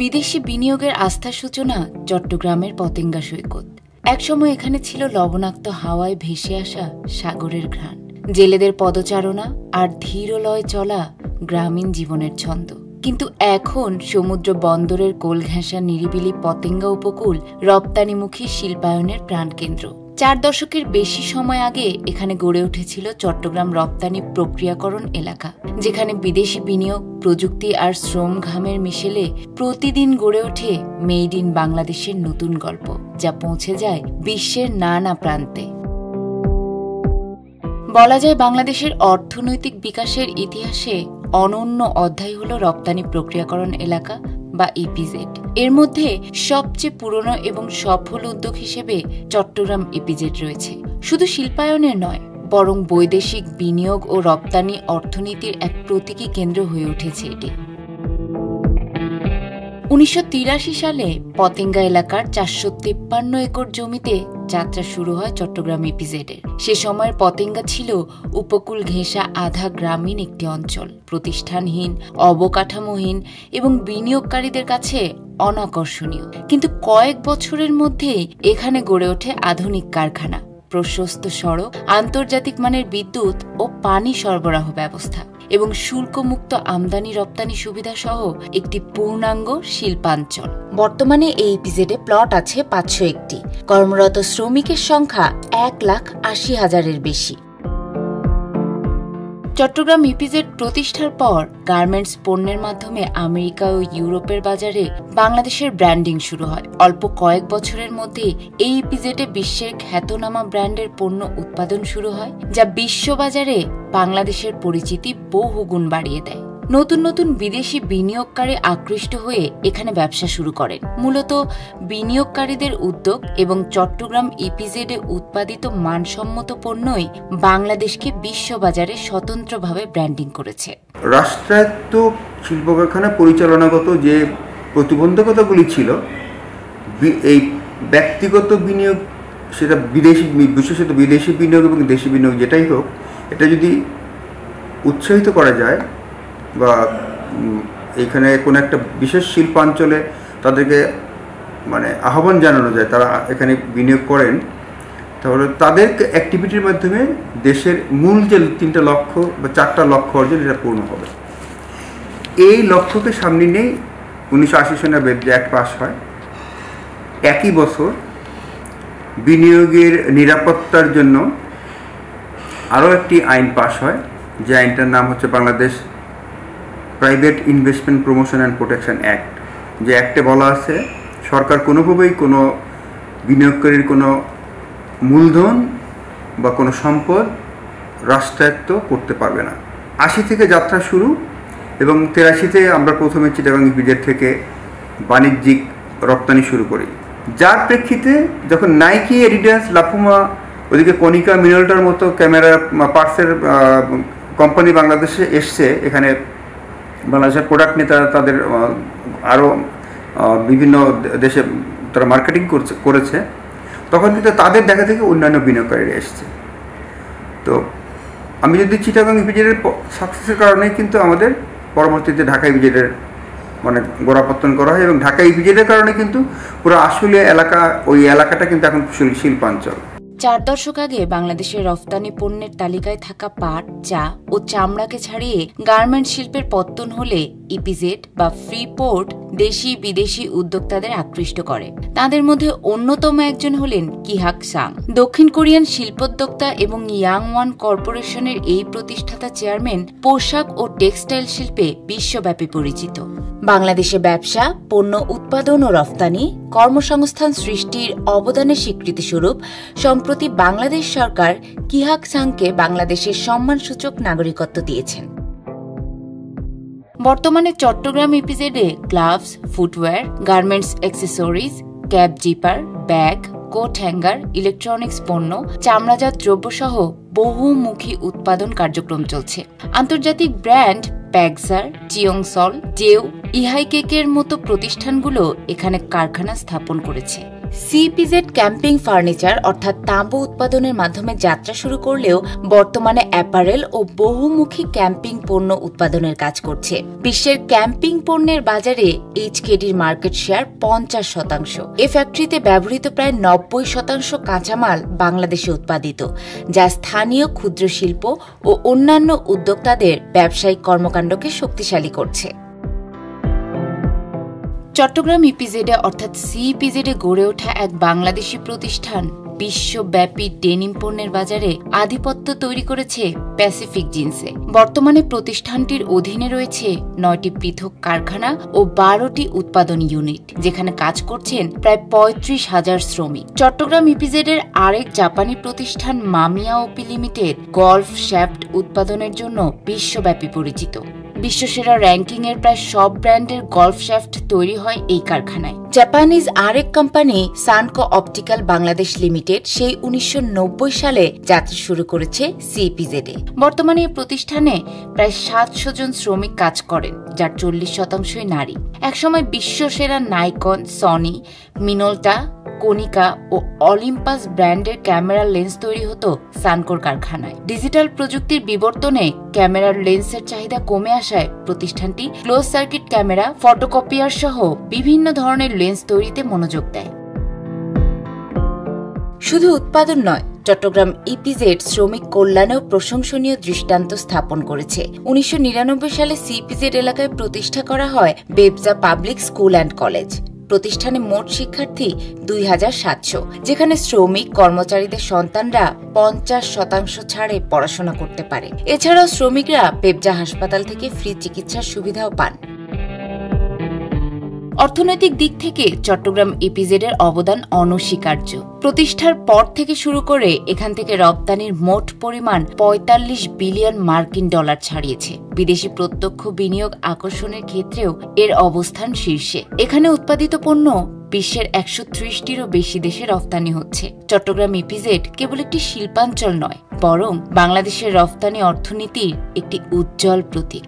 বিদেশি বিনিয়োগের আস্থার সূচনা চট্টগ্রামের পতেঙ্গা সৈকত। একসময় এখানে ছিল লবণাক্ত হাওয়ায় ভেসে আসা সাগরের ঘ্রাণ, জেলেদের পদচারণা আর ধীরলয়ে চলা গ্রামীণ জীবনের ছন্দ। কিন্তু এখন সমুদ্র বন্দরের কোল ঘেঁষা নিরিবিলি পতেঙ্গা উপকূল রপ্তানিমুখী শিল্পায়নের প্রাণকেন্দ্র। 4 দশকের বেশি সময় আগে এখানে গড়ে উঠেছিল চট্টগ্রাম রপ্তানি প্রক্রিয়াকরণ এলাকা, যেখানে বিদেশি বিনিয়োগ, প্রযুক্তি আর শ্রম ঘামের মিশেলে প্রতিদিন গড়ে ওঠে মেড ইন বাংলাদেশের নতুন গল্প, যা পৌঁছে যায় বিশ্বের নানা প্রান্তে। বলা যায় বাংলাদেশের অর্থনৈতিক বিকাশের ইতিহাসে অনন্য অধ্যায় হল রপ্তানি প্রক্রিয়াকরণ এলাকা বা ইপিজেড। এর মধ্যে সবচেয়ে পুরনো এবং সফল উদ্যোগ হিসেবে চট্টগ্রাম ইপিজেড রয়েছে। শুধু শিল্পায়নের নয়, বরং বৈদেশিক বিনিয়োগ ও রপ্তানি অর্থনীতির এক প্রতীকী কেন্দ্র হয়ে উঠেছে এটি। 1983 সালে পতেঙ্গা এলাকার 453 একর জমিতে যাত্রা শুরু হয় চট্টগ্রাম ইপিজেডের। সে সময়ের পতেঙ্গা ছিল উপকূল ঘেঁষা আধা গ্রামীণ একটি অঞ্চল, প্রতিষ্ঠানহীন, অবকাঠামোহীন এবং বিনিয়োগকারীদের কাছে অনাকর্ষণীয়। কিন্তু কয়েক বছরের মধ্যেই এখানে গড়ে ওঠে আধুনিক কারখানা, প্রশস্ত সড়ক, আন্তর্জাতিক মানের বিদ্যুৎ ও পানি সরবরাহ ব্যবস্থা এবং শুল্কমুক্ত আমদানি রপ্তানি সুবিধা সহ একটি পূর্ণাঙ্গ শিল্পাঞ্চল। বর্তমানে এই ইপিজেডে প্লট আছে 501টি। কর্মরত শ্রমিকের সংখ্যা 1,80,000-এর বেশি। চট্টগ্রাম ইপিজেড প্রতিষ্ঠার পর গার্মেন্টস পণ্যের মাধ্যমে আমেরিকা ও ইউরোপের বাজারে বাংলাদেশের ব্র্যান্ডিং শুরু হয়। অল্প কয়েক বছরের মধ্যে এই ইপিজেডে বিশ্বের খ্যাতনামা ব্র্যান্ডের পণ্য উৎপাদন শুরু হয়, যা বিশ্ববাজারে বাংলাদেশের পরিচিতি বহুগুণ বাড়িয়ে দেয়। নতুন নতুন বিদেশি বিনিয়োগকারী আকৃষ্ট হয়ে এখানে ব্যবসা শুরু করেন। মূলত বিনিয়োগকারীদের উদ্যোগ এবং চট্টগ্রাম ইপিজেডে উৎপাদিত মানসম্মত পণ্যই বাংলাদেশকে বিশ্ববাজারে স্বতন্ত্রভাবে ব্র্যান্ডিং করেছে। রাষ্ট্রায়ত্ত শিল্প কারখানা পরিচালনাগত যে প্রতিবন্ধকতাগুলি ছিল, এই ব্যক্তিগত বিনিয়োগ, সেটা বিদেশি, বিশেষত বিদেশি বিনিয়োগ এবং দেশি বিনিয়োগ যেটাই হোক, এটা যদি উৎসাহিত করা যায় বা এখানে কোনো একটা বিশেষ শিল্পাঞ্চলে তাদেরকে আহ্বান জানানো যায় তারা এখানে বিনিয়োগ করেন, তাহলে তাদের অ্যাক্টিভিটির মাধ্যমে দেশের মূল যে 3টা লক্ষ্য বা 4টা লক্ষ্য অর্জন, এটা পূর্ণ হবে। এই লক্ষ্যকে সামনে নিয়েই 1980 সনে বেবজি অ্যাক্ট পাস হয়। একই বছর বিনিয়োগের নিরাপত্তার জন্য আরও একটি আইন পাস হয়, যে আইনটার নাম হচ্ছে Bangladesh private investment promotion and protection act. যে অ্যাক্টে বলা আছে সরকার কোনোভাবেই কোনো বিনিয়োগকারীর কোনো মূলধন বা কোনো সম্পদ রাষ্ট্রায়ত্ত করতে পারবে না। 80 থেকে যাত্রা শুরু এবং 83-তে আমরা প্রথমে চিটাগাং ইপিজেড থেকে বাণিজ্যিক রপ্তানি শুরু করি, যার প্রেক্ষিতে যখন নাইকি, এডিডাস, লাপুমা, ওদিকে কনিকা মিনারেলটার মতো ক্যামেরা পার্টসের কোম্পানি বাংলাদেশে এসছে, এখানে বাংলাদেশের প্রোডাক্ট নিয়ে তাদের আরও বিভিন্ন দেশে তারা মার্কেটিং করেছে, তখন কিন্তু তাদের দেখা থেকে অন্যান্য বিনিয়োগকারীরা এসছে। তো আমি যদি চিটাগাং ইপিজেডের সাকসেসের কারণে কিন্তু আমাদের পরবর্তীতে ঢাকা ইপিজেডের গোড়াপত্তন করা হয় এবং ঢাকা ইপিজেডের কারণে কিন্তু পুরো আশুলিয়া এলাকা, ওই এলাকাটা কিন্তু এখন শিল্পাঞ্চল। 4 দশক আগে বাংলাদেশের রফতানি পণ্যের তালিকায় থাকা পাট, চা ও চামড়াকে ছাড়িয়ে গার্মেন্ট শিল্পের পত্তন হলে ইপিজেড বা ফ্রি পোর্ট দেশি বিদেশি উদ্যোক্তাদের আকৃষ্ট করে। তাদের মধ্যে অন্যতম একজন হলেন কিহাক সাং। দক্ষিণ কোরিয়ান শিল্পোদ্যোক্তা এবং ইয়াং ওয়ান কর্পোরেশনের এই প্রতিষ্ঠাতা চেয়ারম্যান পোশাক ও টেক্সটাইল শিল্পে বিশ্বব্যাপী পরিচিত। বাংলাদেশে ব্যবসা, পণ্য উৎপাদন ও রফতানি, কর্মসংস্থান সৃষ্টির অবদানের স্বীকৃতিস্বরূপ সম্প্রতি বাংলাদেশ সরকার কিহাক সাংকে বাংলাদেশের সম্মানসূচক নাগরিকত্ব দিয়েছেন। বর্তমানে চট্টগ্রাম ইপিজেডে gloves, footwear, garments accessories, cap zipper, bag, coat hanger, electronics পণ্য, চামড়াজাত দ্রব্যসহ বহুমুখী উৎপাদন কার্যক্রম চলছে। আন্তর্জাতিক ব্র্যান্ড প্যাগসার, জিয়ংসল, জেউ, ইহাইকেকের মতো প্রতিষ্ঠানগুলো এখানে কারখানা স্থাপন করেছে। সিইপিজেড ক্যাম্পিং ফার্নিচার অর্থাৎ তাঁবু উৎপাদনের মাধ্যমে যাত্রা শুরু করলেও বর্তমানে অ্যাপারেল ও বহুমুখী ক্যাম্পিং পণ্য উৎপাদনের কাজ করছে। বিশ্বের ক্যাম্পিং পণ্যের বাজারে এইচকেডির মার্কেট শেয়ার 50%। এ ফ্যাক্টরিতে ব্যবহৃত প্রায় 90% কাঁচামাল বাংলাদেশে উৎপাদিত, যা স্থানীয় ক্ষুদ্র শিল্প ও অন্যান্য উদ্যোক্তাদের ব্যবসায়িক কর্মকাণ্ডকে শক্তিশালী করছে। চট্টগ্রাম ইপিজেডে অর্থাৎ সিইপিজেডে গড়ে ওঠা এক বাংলাদেশি প্রতিষ্ঠান বিশ্বব্যাপী ডেনিম পণ্যের বাজারে আধিপত্য তৈরি করেছে প্যাসিফিক জিন্সে। বর্তমানে প্রতিষ্ঠানটির অধীনে রয়েছে 9টি পৃথক কারখানা ও 12টি উৎপাদন ইউনিট, যেখানে কাজ করছেন প্রায় 35,000 শ্রমিক। চট্টগ্রাম ইপিজেডের আরেক জাপানি প্রতিষ্ঠান মামিয়া ওপি লিমিটেড গল্ফ শ্যাফট উৎপাদনের জন্য বিশ্বব্যাপী পরিচিত। বিশ্বসেরা র্যাঙ্কিং এর প্রায় সব ব্র্যান্ডের গল্ফ শ্যাফট তৈরি হয় এই কারখানায়। জাপানিজ আরেক কোম্পানি সানকো অপটিক্যাল বাংলাদেশ লিমিটেড সেই 1990 সালে যাত্রা শুরু করেছে সিইপিজেডে। বর্তমানে এই প্রতিষ্ঠানে প্রায় 700 জন শ্রমিক কাজ করেন, যার 40%ই নারী। একসময় বিশ্বসেরা নাইকন, সনি, মিনোল্টা, কোনিকা ও অলিম্পাস ব্র্যান্ডের ক্যামেরার লেন্স তৈরি হতো সানকোর কারখানায়। ডিজিটাল প্রযুক্তির বিবর্তনে ক্যামেরার লেন্সের চাহিদা কমে আসায় প্রতিষ্ঠানটি ক্লোজ সার্কিট ক্যামেরা, ফটোকপিয়ার সহ বিভিন্ন ধরনের লেন্স তৈরিতে মনোযোগ দেয়। শুধু উৎপাদন নয়, চট্টগ্রাম ইপিজেড শ্রমিক কল্যাণেও প্রশংসনীয় দৃষ্টান্ত স্থাপন করেছে। 1999 সালে সিইপিজেড এলাকায় প্রতিষ্ঠা করা হয় বেবজা পাবলিক স্কুল অ্যান্ড কলেজ। প্রতিষ্ঠানে মোট শিক্ষার্থী 2700, যেখানে শ্রমিক কর্মচারীদের সন্তানরা 50% ছাড়ে পড়াশোনা করতে পারে। এছাড়াও শ্রমিকরা বেবজা হাসপাতাল থেকে ফ্রি চিকিৎসার সুবিধাও পান। অর্থনৈতিক দিক থেকে চট্টগ্রাম ইপিজেডের অবদান অনস্বীকার্য। প্রতিষ্ঠার পর থেকে শুরু করে এখান থেকে রপ্তানির মোট পরিমাণ 45 বিলিয়ন মার্কিন ডলার ছাড়িয়েছে। বিদেশি প্রত্যক্ষ বিনিয়োগ আকর্ষণের ক্ষেত্রেও এর অবস্থান শীর্ষে। এখানে উৎপাদিত পণ্য বিশ্বের 130টিরও বেশি দেশে রফতানি হচ্ছে। চট্টগ্রাম ইপিজেড কেবল একটি শিল্পাঞ্চল নয়, বরং বাংলাদেশের রফতানি অর্থনীতির একটি উজ্জ্বল প্রতীক।